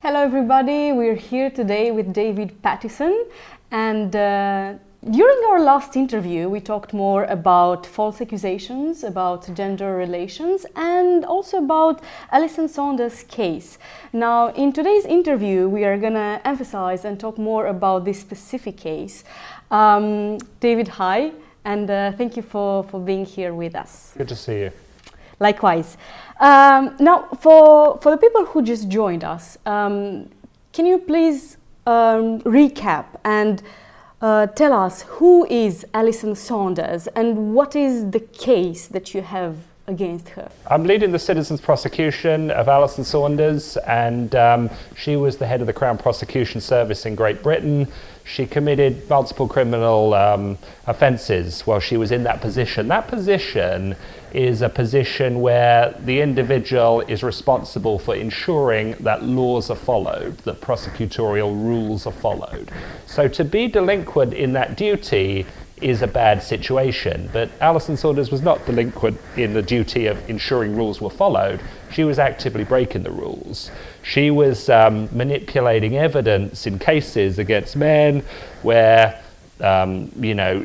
Hello everybody, we're here today with David Pattinson, and during our last interview we talked more about false accusations, about gender relations, and also about Alison Saunders' case. Now in today's interview we are going to emphasize and talk more about this specific case. David, hi, and thank you for being here with us. Good to see you. Likewise. Now, for the people who just joined us, can you please recap and tell us who is Alison Saunders and what is the case that you have against her? I'm leading the Citizens Prosecution of Alison Saunders, and she was the head of the Crown Prosecution Service in Great Britain. She committed multiple criminal offences while she was in that position. That position is a position where the individual is responsible for ensuring that laws are followed, that prosecutorial rules are followed. So to be delinquent in that duty is a bad situation, but Alison Saunders was not delinquent in the duty of ensuring rules were followed. She was actively breaking the rules. She was manipulating evidence in cases against men where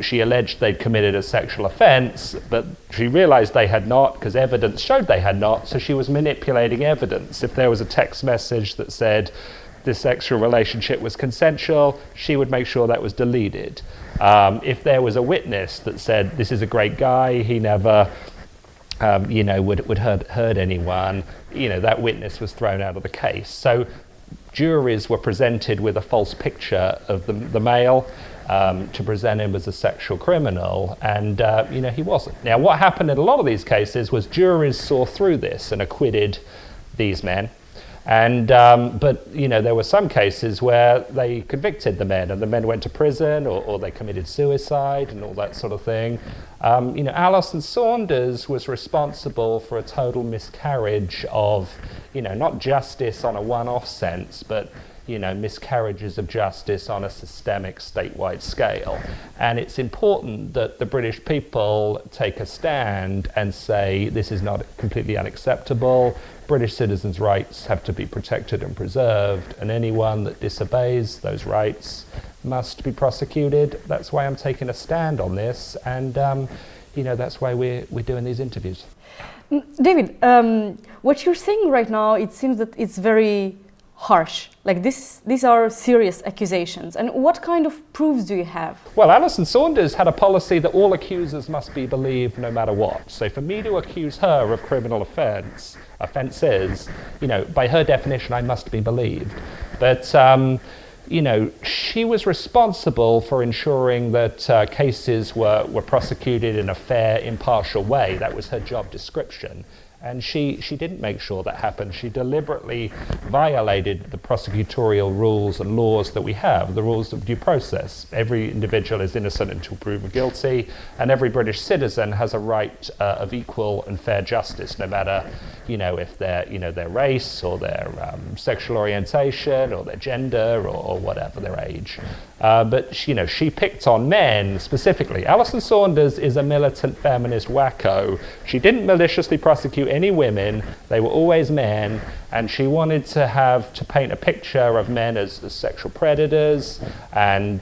she alleged they'd committed a sexual offence, but she realised they had not because evidence showed they had not, so she was manipulating evidence. If there was a text message that said this sexual relationship was consensual, she would make sure that was deleted. If there was a witness that said this is a great guy, he never would hurt anyone, that witness was thrown out of the case. So juries were presented with a false picture of the male to present him as a sexual criminal, and he wasn't. Now what happened in a lot of these cases was juries saw through this and acquitted these men. And but there were some cases where they convicted the men, and the men went to prison, or they committed suicide and all that sort of thing. Alison Saunders was responsible for a total miscarriage of, not justice on a one-off sense, but miscarriages of justice on a systemic statewide scale. And it's important that the British people take a stand and say this is not completely unacceptable. British citizens' rights have to be protected and preserved, and anyone that disobeys those rights must be prosecuted. That's why I'm taking a stand on this, and that's why we're doing these interviews. David, what you're saying right now, it seems that it's very harsh. Like these are serious accusations. And what kind of proofs do you have? Well, Alison Saunders had a policy that all accusers must be believed no matter what. So for me to accuse her of criminal offences, by her definition, I must be believed. But she was responsible for ensuring that cases were prosecuted in a fair, impartial way. That was her job description. And she didn't make sure that happened. She deliberately violated the prosecutorial rules and laws that we have, the rules of due process. Every individual is innocent until proven guilty, and every British citizen has a right of equal and fair justice, no matter, if their race or their sexual orientation or their gender or whatever, their age. But she picked on men specifically. Alison Saunders is a militant feminist wacko. She didn't maliciously prosecute any women. They were always men, and she wanted to paint a picture of men as sexual predators and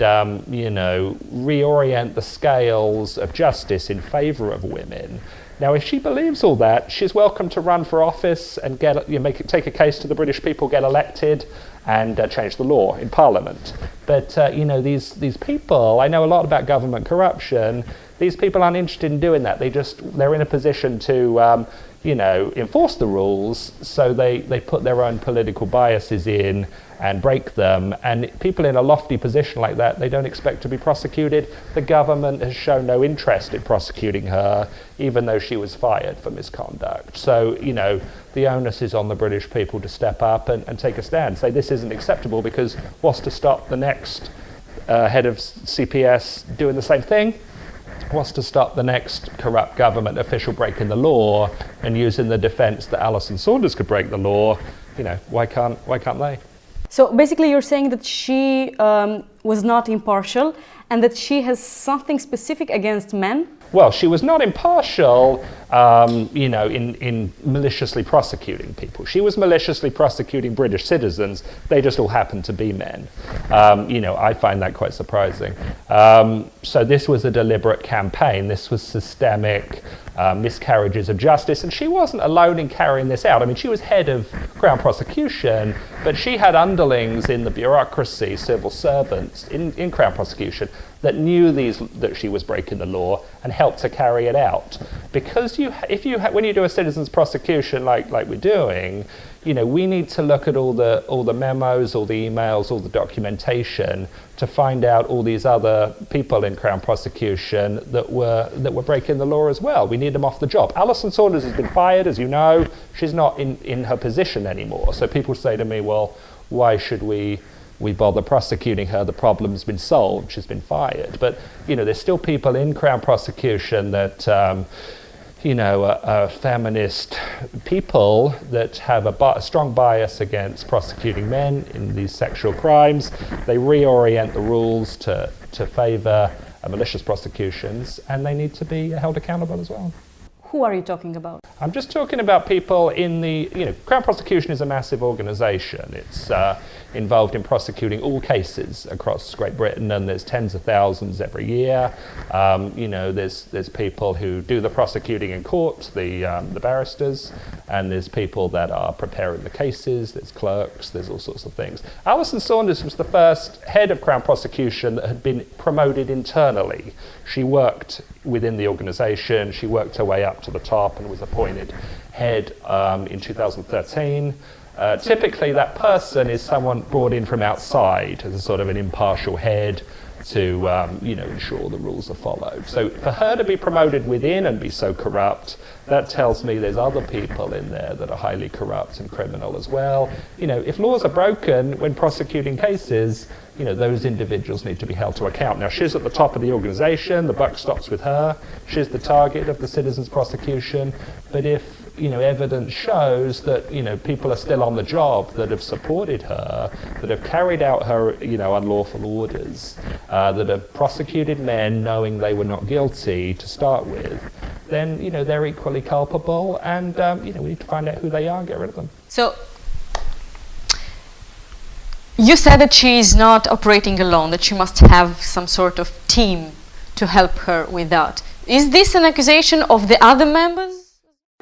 reorient the scales of justice in favor of women. Now, if she believes all that, she's welcome to run for office and take a case to the British people, get elected, and change the law in Parliament. But these people, I know a lot about government corruption. These people aren't interested in doing that. They're in a position to enforce the rules, so they put their own political biases in and break them. And people in a lofty position like that, they don't expect to be prosecuted. The government has shown no interest in prosecuting her, even though she was fired for misconduct. So, the onus is on the British people to step up and take a stand, say this isn't acceptable, because what's to stop the next head of CPS doing the same thing? What's to stop the next corrupt government official breaking the law and using the defence that Alison Saunders could break the law? Why can't they? So basically you're saying that she was not impartial and that she has something specific against men? Well, she was not impartial, you know, in maliciously prosecuting people. She was maliciously prosecuting British citizens. They just all happened to be men. You know, I find that quite surprising. So this was a deliberate campaign. This was systemic miscarriages of justice, and she wasn't alone in carrying this out. I mean, she was head of Crown Prosecution, but she had underlings in the bureaucracy, civil servants in Crown Prosecution, that knew that she was breaking the law and helped to carry it out. Because when you do a citizens prosecution like we're doing, you know, we need to look at all the memos, all the emails, all the documentation to find out all these other people in Crown Prosecution that were breaking the law as well. We need them off the job. Alison Saunders has been fired, as you know. She's not in her position anymore. So people say to me, well, why should we bother prosecuting her? The problem's been solved. She's been fired. But, you know, there's still people in Crown Prosecution that, you know, are feminist people that have a strong bias against prosecuting men in these sexual crimes. They reorient the rules to favour malicious prosecutions, and they need to be held accountable as well. Who are you talking about? I'm just talking about people in the, you know, Crown Prosecution is a massive organisation. It's involved in prosecuting all cases across Great Britain, and there's tens of thousands every year. You know, there's people who do the prosecuting in court, the barristers, and there's people that are preparing the cases, there's clerks, there's all sorts of things. Alison Saunders was the first head of Crown Prosecution that had been promoted internally. She worked within the organisation, she worked her way up to the top and was appointed head in 2013. Typically that person is someone brought in from outside as a sort of an impartial head to you know, ensure the rules are followed. So for her to be promoted within and be so corrupt, that tells me there's other people in there that are highly corrupt and criminal as well. You know, if laws are broken when prosecuting cases, you know, those individuals need to be held to account. Now, she's at the top of the organisation, the buck stops with her, she's the target of the Citizens Prosecution, but if, you know, evidence shows that, you know, people are still on the job that have supported her, that have carried out her, you know, unlawful orders, that have prosecuted men knowing they were not guilty to start with, then, you know, they're equally culpable, and, you know, we need to find out who they are and get rid of them. So, you said that she is not operating alone, that she must have some sort of team to help her with that. Is this an accusation of the other members?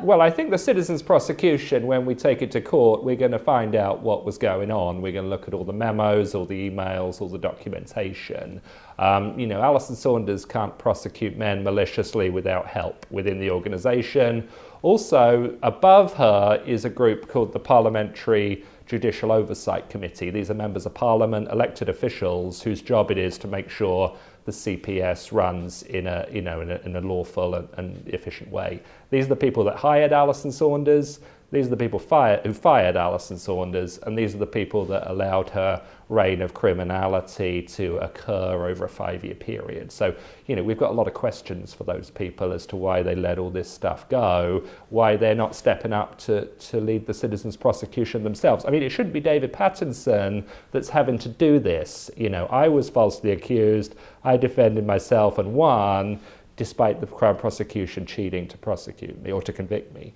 Well, I think the Citizens Prosecution, when we take it to court, we're going to find out what was going on. We're going to look at all the memos, all the emails, all the documentation. You know, Alison Saunders can't prosecute men maliciously without help within the organisation. Also, above her is a group called the Parliamentary Judicial Oversight Committee. These are members of Parliament, elected officials, whose job it is to make sure the CPS runs in a lawful and efficient way. These are the people that hired Alison Saunders. These are the people who fired Alison Saunders, and these are the people that allowed her reign of criminality to occur over a 5-year period. So, you know, we've got a lot of questions for those people as to why they let all this stuff go, why they're not stepping up to lead the Citizens Prosecution themselves. I mean, it shouldn't be David Pattinson that's having to do this. You know, I was falsely accused, I defended myself and won, despite the Crown Prosecution cheating to prosecute me or to convict me.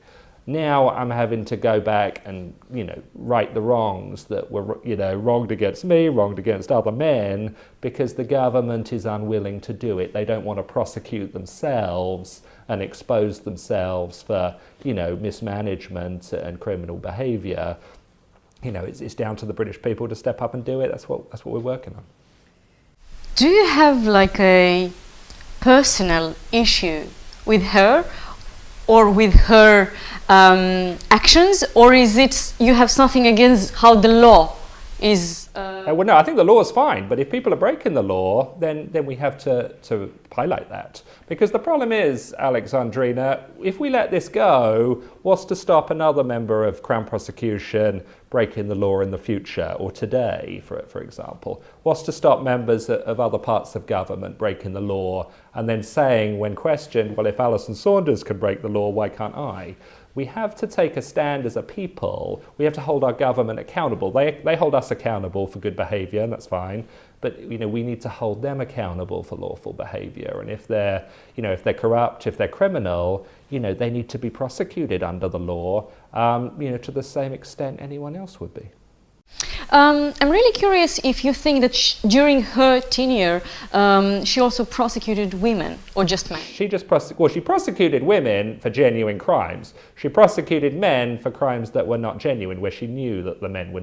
Now I'm having to go back and, you know, right the wrongs that were, you know, wronged against me, wronged against other men, because the government is unwilling to do it. They don't want to prosecute themselves and expose themselves for, you know, mismanagement and criminal behaviour. You know, it's down to the British people to step up and do it. That's what we're working on. Do you have like a personal issue with her or with her actions, or is it you have something against how the law is? Well, no, I think the law is fine, but if people are breaking the law, then we have to highlight that. Because the problem is, Alexandrina, if we let this go, what's to stop another member of Crown Prosecution breaking the law in the future, or today, for example? What's to stop members of other parts of government breaking the law and then saying, when questioned, well, if Alison Saunders can break the law, why can't I? we have to take a stand as a people. We have to hold our government accountable. They hold us accountable for good behaviour, and that's fine. But we need to hold them accountable for lawful behaviour. And if they're corrupt, if they're criminal, they need to be prosecuted under the law, to the same extent anyone else would be. I'm really curious if you think that during her tenure, she also prosecuted women or just men? She prosecuted women for genuine crimes. She prosecuted men for crimes that were not genuine, where she knew that the men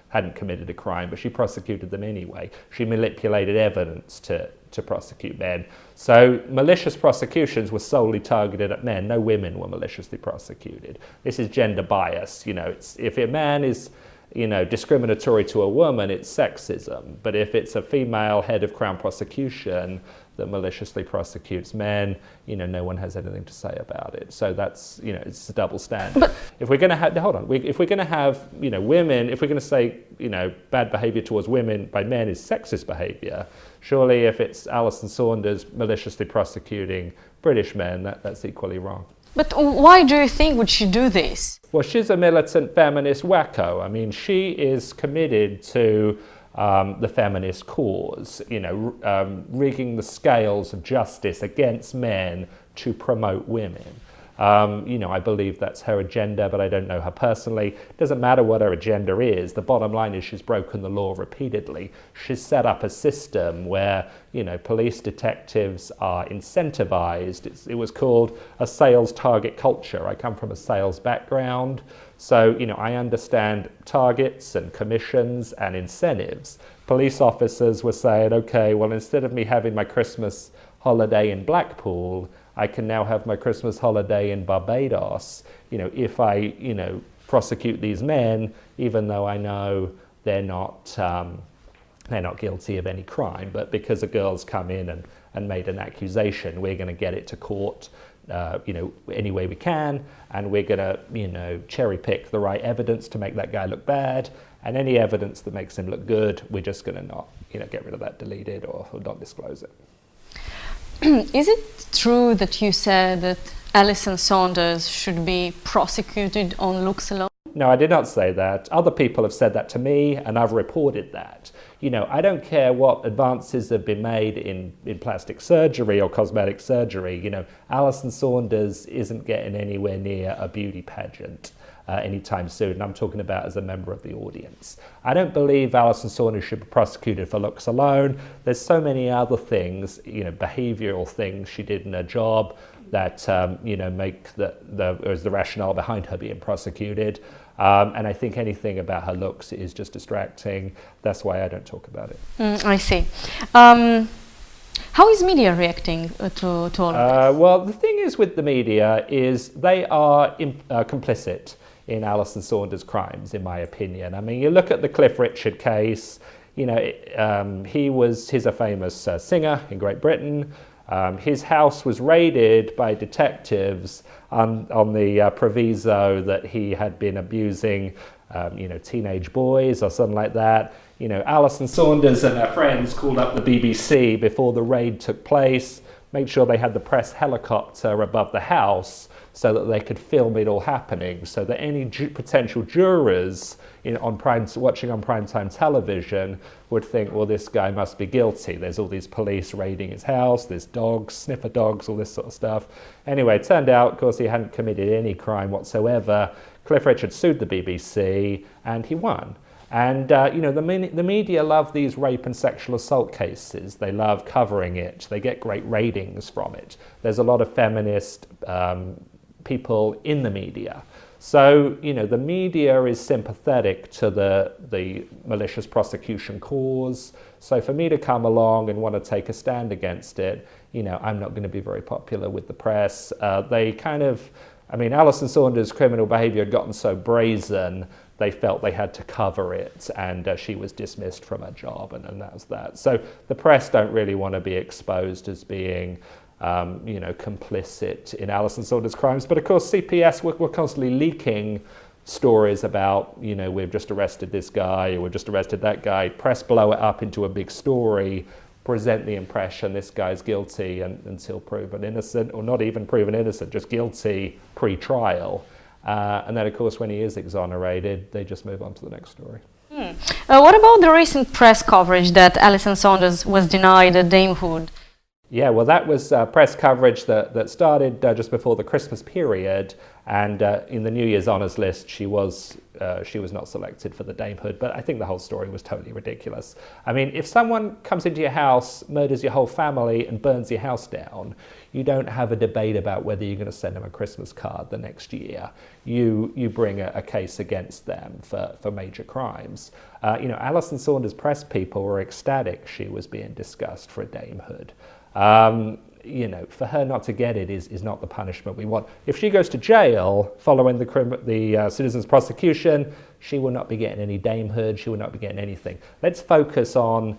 hadn't committed a crime, but she prosecuted them anyway. She manipulated evidence to prosecute men. So malicious prosecutions were solely targeted at men. No women were maliciously prosecuted. This is gender bias. If a man is discriminatory to a woman, it's sexism. But if it's a female head of Crown prosecution that maliciously prosecutes men, no one has anything to say about it. So that's, it's a double standard. But if we're going to have, if we're going to have, women, if we're going to say, bad behaviour towards women by men is sexist behaviour, surely if it's Alison Saunders maliciously prosecuting British men, that's equally wrong. But why do you think would she do this? Well, she's a militant feminist wacko. I mean, she is committed to the feminist cause, rigging the scales of justice against men to promote women. I believe that's her agenda, but I don't know her personally. It doesn't matter what her agenda is. The bottom line is she's broken the law repeatedly. She's set up a system where, police detectives are incentivized. It was called a sales target culture. I come from a sales background. So, I understand targets and commissions and incentives. Police officers were saying, okay, well, instead of me having my Christmas holiday in Blackpool, I can now have my Christmas holiday in Barbados, if I, prosecute these men, even though I know they're not guilty of any crime. But because a girl's come in and made an accusation, we're going to get it to court, any way we can, and we're going to, cherry pick the right evidence to make that guy look bad, and any evidence that makes him look good, we're just going to not, get rid of that, delete it, or not disclose it. Is it true that you said that Alison Saunders should be prosecuted on looks alone? No, I did not say that. Other people have said that to me, and I've reported that. I don't care what advances have been made in plastic surgery or cosmetic surgery. Alison Saunders isn't getting anywhere near a beauty pageant anytime soon. And I'm talking about as a member of the audience. I don't believe Alison Saunders should be prosecuted for looks alone. There's so many other things, behavioural things she did in her job that, make the rationale behind her being prosecuted. And I think anything about her looks is just distracting. That's why I don't talk about it. I see. How is media reacting to all of this? Well, the thing is with the media is they are complicit in Alison Saunders' crimes, in my opinion. I mean, you look at the Cliff Richard case, he's a famous singer in Great Britain. His house was raided by detectives on the proviso that he had been abusing, teenage boys or something like that. Alison Saunders and her friends called up the BBC before the raid took place, made sure they had the press helicopter above the house so that they could film it all happening, so that any potential jurors watching on primetime television would think, well, this guy must be guilty. There's all these police raiding his house, there's dogs, sniffer dogs, all this sort of stuff. Anyway, it turned out, of course, he hadn't committed any crime whatsoever. Cliff Richard sued the BBC, and he won. And, the media love these rape and sexual assault cases. They love covering it. They get great ratings from it. There's a lot of feminist people in the media. So, the media is sympathetic to the malicious prosecution cause. So for me to come along and want to take a stand against it, I'm not going to be very popular with the press. Alison Saunders' criminal behaviour had gotten so brazen, they felt they had to cover it, and she was dismissed from her job, and that was that. So the press don't really want to be exposed as being complicit in Alison Saunders' crimes. But of course, CPS were constantly leaking stories about, we've just arrested this guy, or we've just arrested that guy. Press blow it up into a big story, present the impression this guy's guilty until proven innocent, or not even proven innocent, just guilty pre-trial. And then, of course, when he is exonerated, they just move on to the next story. What about the recent press coverage that Alison Saunders was denied a Damehood? Yeah, well, that was press coverage that started just before the Christmas period, and in the New Year's honours list, she was not selected for the Damehood. But I think the whole story was totally ridiculous. I mean, if someone comes into your house, murders your whole family, and burns your house down, you don't have a debate about whether you're going to send them a Christmas card the next year. You bring a case against them for major crimes. Alison Saunders' press people were ecstatic she was being discussed for a Damehood. For her not to get it is not the punishment we want. If she goes to jail following the Citizens Prosecution, she will not be getting any Damehood, she will not be getting anything. Let's focus on,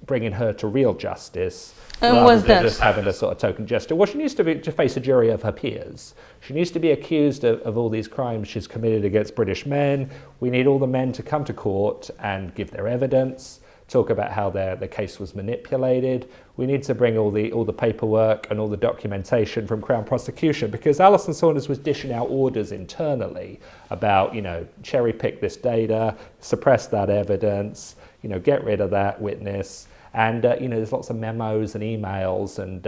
bringing her to real justice rather than just having a sort of token gesture. Well, she needs to face a jury of her peers. She needs to be accused of all these crimes she's committed against British men. We need all the men to come to court and give their evidence, talk about how their case was manipulated. We need to bring all the paperwork and all the documentation from Crown Prosecution, because Alison Saunders was dishing out orders internally about, cherry pick this data, suppress that evidence, get rid of that witness. And, there's lots of memos and emails and,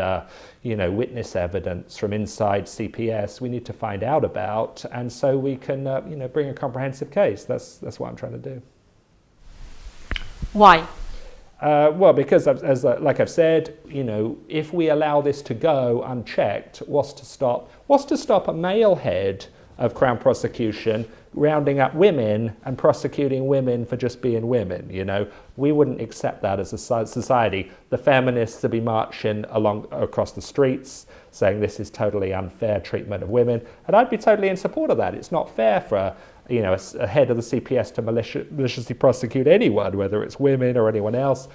witness evidence from inside CPS we need to find out about. And so we can, bring a comprehensive case. That's what I'm trying to do. Why? Well, because like I've said, if we allow this to go unchecked, what's to stop a male head of Crown Prosecution rounding up women and prosecuting women for just being women? We wouldn't accept that as a society. The feminists to be marching across the streets saying this is totally unfair treatment of women, and I'd be totally in support of that. It's not fair for a head of the CPS to maliciously prosecute anyone, whether it's women or anyone else.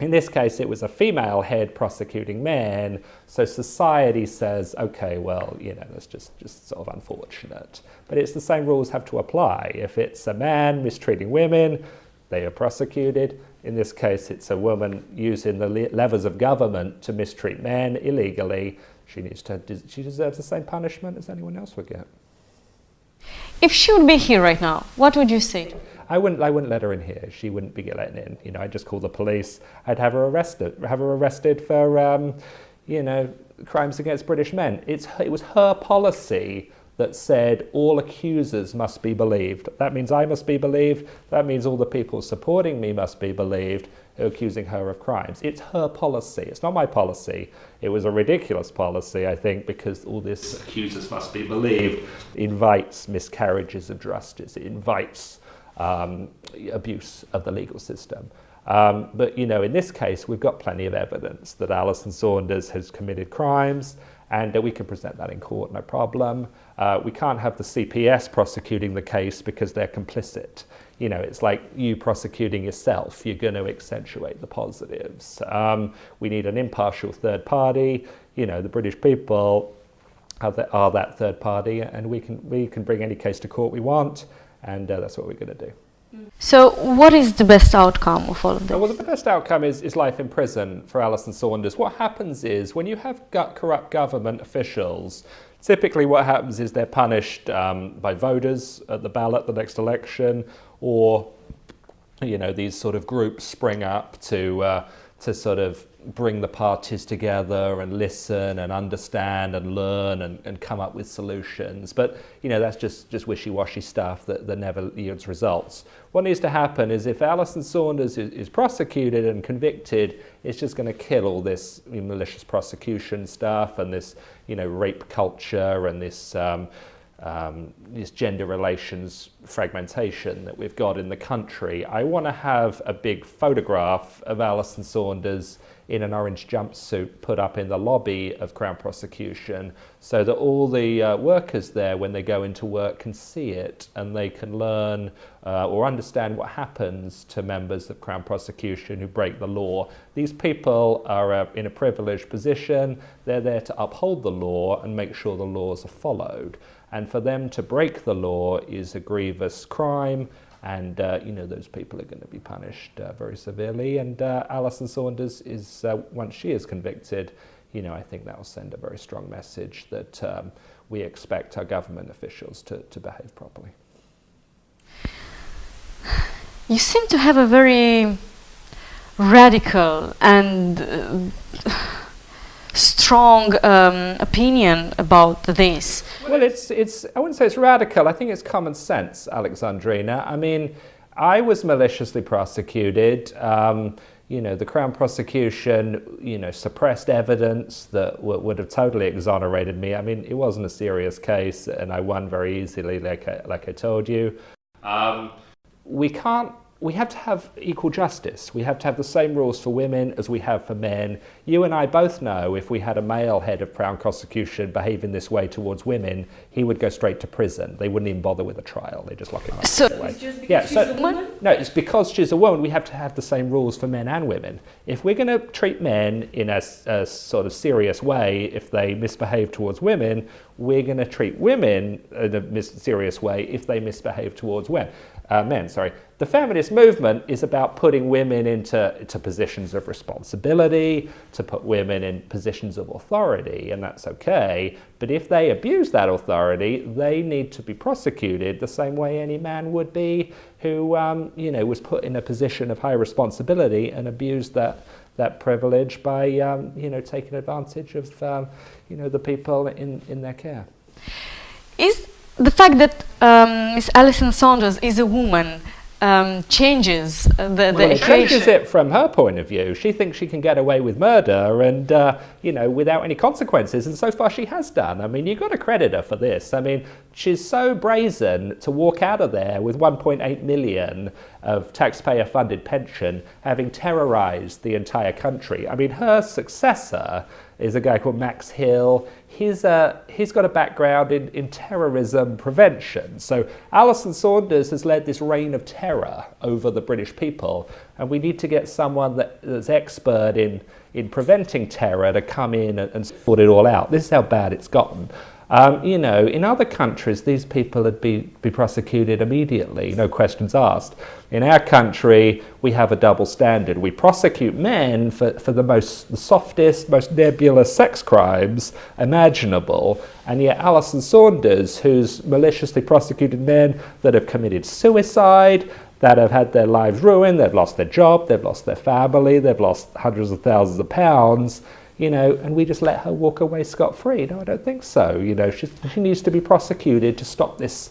In this case, it was a female head prosecuting men, so society says, okay, well, that's just sort of unfortunate. But it's the same rules have to apply. If it's a man mistreating women, they are prosecuted. In this case, it's a woman using the levers of government to mistreat men illegally. She deserves the same punishment as anyone else would get. If she would be here right now, what would you say? I wouldn't let her in here. She wouldn't be letting in. I'd just call the police. I'd have her arrested for, crimes against British men. It was her policy that said all accusers must be believed. That means I must be believed. That means all the people supporting me must be believed who are accusing her of crimes. It's her policy. It's not my policy. It was a ridiculous policy, I think, because all this accusers must be believed invites miscarriages of justice. It invites abuse of the legal system. But, in this case, we've got plenty of evidence that Alison Saunders has committed crimes, and we can present that in court, no problem. We can't have the CPS prosecuting the case because they're complicit. It's like you prosecuting yourself. You're going to accentuate the positives. We need an impartial third party. The British people are that third party, and we can bring any case to court we want, and that's what we're going to do. So what is the best outcome of all of this? Well, the best outcome is life in prison for Alison Saunders. What happens is when you have corrupt government officials, typically what happens is they're punished by voters at the ballot the next election, or these sort of groups spring up to sort of bring the parties together and listen and understand and learn and come up with solutions. But that's just wishy-washy stuff that never yields results. What needs to happen is if Alison Saunders is prosecuted and convicted, it's just going to kill all this malicious prosecution stuff and this rape culture and this gender relations fragmentation that we've got in the country. I want to have a big photograph of Alison Saunders in an orange jumpsuit put up in the lobby of Crown Prosecution so that all the workers there, when they go into work, can see it and they can learn or understand what happens to members of Crown Prosecution who break the law. These people are in a privileged position. They're there to uphold the law and make sure the laws are followed. And for them to break the law is a grievous crime, and those people are going to be punished very severely. And Alison Saunders is, once she is convicted, I think that will send a very strong message that we expect our government officials to behave properly. You seem to have a very radical and strong opinion about this. Well, it's I wouldn't say it's radical. I think it's common sense, Alexandrina. I mean, I was maliciously prosecuted. You know, the Crown prosecution, you know, suppressed evidence that would have totally exonerated me. I mean, it wasn't a serious case, and I won very easily, like I told you. We have to have equal justice. We have to have the same rules for women as we have for men. You and I both know if we had a male head of Crown prosecution behaving this way towards women, he would go straight to prison. They wouldn't even bother with a trial. They just lock him up. So away. it's just because she's a woman? No, it's because she's a woman. We have to have the same rules for men and women. If we're going to treat men in a sort of serious way, if they misbehave towards women, we're going to treat women in a serious way if they misbehave towards men. The feminist movement is about putting women into positions of responsibility, to put women in positions of authority, and that's okay. But if they abuse that authority, they need to be prosecuted the same way any man would be who, you know, was put in a position of high responsibility and abused that privilege by, you know, taking advantage of, you know, the people in their care. Is the fact that Miss Alison Saunders is a woman changes the Well, it equation? changes it from her point of view. She thinks she can get away with murder and, you know, without any consequences, and so far she has done. I mean, you've got to credit her for this. I mean, she's so brazen to walk out of there with 1.8 million of taxpayer-funded pension, having terrorized the entire country. I mean, her successor is a guy called Max Hill. He's got a background in terrorism prevention. So Alison Saunders has led this reign of terror over the British people, and we need to get someone that's expert in preventing terror to come in and sort it all out. This is how bad it's gotten. You know, in other countries, these people would be prosecuted immediately, no questions asked. In our country, we have a double standard. We prosecute men for the softest, most nebulous sex crimes imaginable, and yet Alison Saunders, who's maliciously prosecuted men that have committed suicide, that have had their lives ruined, they've lost their job, they've lost their family, they've lost hundreds of thousands of pounds, you know, and we just let her walk away scot-free. No, I don't think so. You know, she needs to be prosecuted to stop this,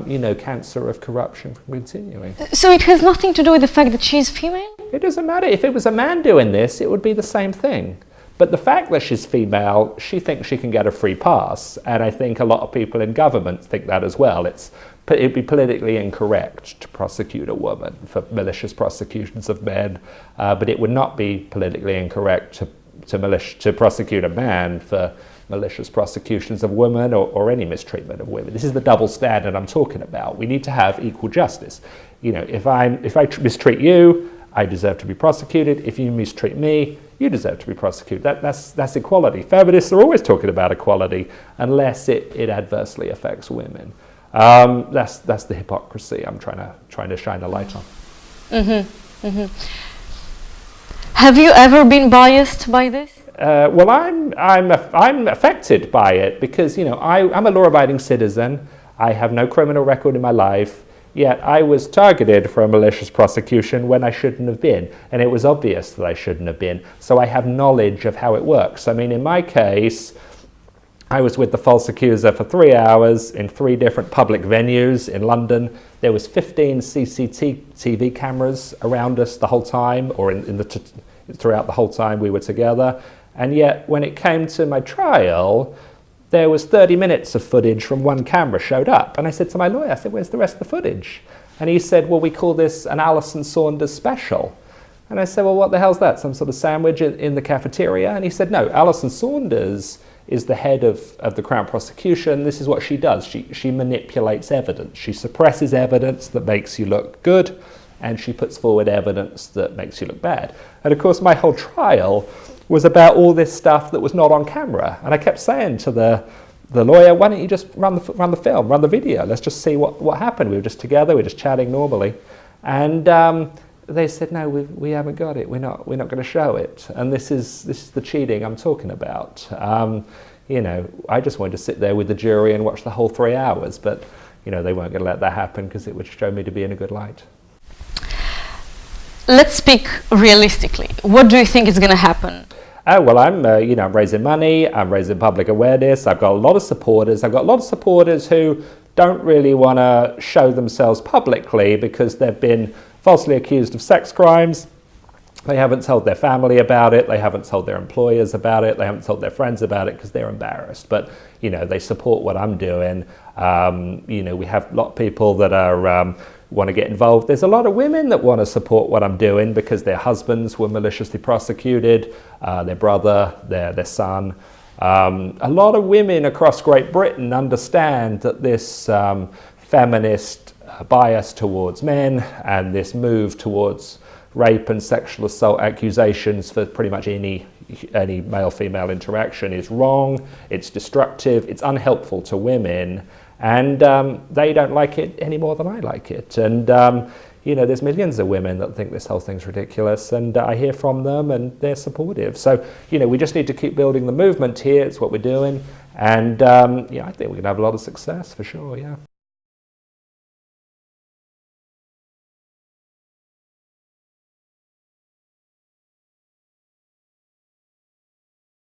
you know, cancer of corruption from continuing. So it has nothing to do with the fact that she's female? It doesn't matter. If it was a man doing this, it would be the same thing. But the fact that she's female, she thinks she can get a free pass, and I think a lot of people in government think that as well. It'd be politically incorrect to prosecute a woman for malicious prosecutions of men, but it would not be politically incorrect to prosecute a man for malicious prosecutions of women or any mistreatment of women. This is the double standard I'm talking about. We need to have equal justice. You know, if I mistreat you, I deserve to be prosecuted. If you mistreat me, you deserve to be prosecuted. That's equality. Feminists are always talking about equality unless it adversely affects women. That's the hypocrisy I'm trying to shine a light on. Mm-hmm. Mm-hmm. Have you ever been biased by this? Well, I'm affected by it because, you know, I'm a law-abiding citizen. I have no criminal record in my life, yet I was targeted for a malicious prosecution when I shouldn't have been, and it was obvious that I shouldn't have been. So I have knowledge of how it works. I mean, in my case, I was with the false accuser for 3 hours in 3 different public venues in London. There was 15 CCTV cameras around us the whole time, or throughout the whole time we were together. And yet, when it came to my trial, there was 30 minutes of footage from one camera showed up. And I said to my lawyer, I said, where's the rest of the footage? And he said, well, we call this an Alison Saunders special. And I said, well, what the hell's that? Some sort of sandwich in the cafeteria? And he said, no, Alison Saunders is the head of the Crown prosecution. This is what she does. She manipulates evidence. She suppresses evidence that makes you look good, and she puts forward evidence that makes you look bad. And of course, my whole trial was about all this stuff that was not on camera. And I kept saying to the lawyer, why don't you just run the film, run the video? Let's just see what happened. We were just together, we were just chatting normally. And they said, no, we haven't got it. We're not going to show it. And this is the cheating I'm talking about. you know, I just wanted to sit there with the jury and watch the whole 3 hours, but, you know, they weren't going to let that happen because it would show me to be in a good light. Let's speak realistically. What do you think is going to happen? Well, I'm raising money, I'm raising public awareness, I've got a lot of supporters. I've got a lot of supporters who don't really want to show themselves publicly because they've been falsely accused of sex crimes. They haven't told their family about it, they haven't told their employers about it, they haven't told their friends about it because they're embarrassed. But, you know, they support what I'm doing. You know, we have a lot of people that are want to get involved. There's a lot of women that want to support what I'm doing because their husbands were maliciously prosecuted, their brother, their son. A lot of women across Great Britain understand that this feminist bias towards men and this move towards rape and sexual assault accusations for pretty much any male-female interaction is wrong, it's destructive, it's unhelpful to women, and they don't like it any more than I like it. And you know, there's millions of women that think this whole thing's ridiculous, and I hear from them and they're supportive. So, you know, we just need to keep building the movement here. It's what we're doing, and yeah, I think we can have a lot of success for sure, yeah.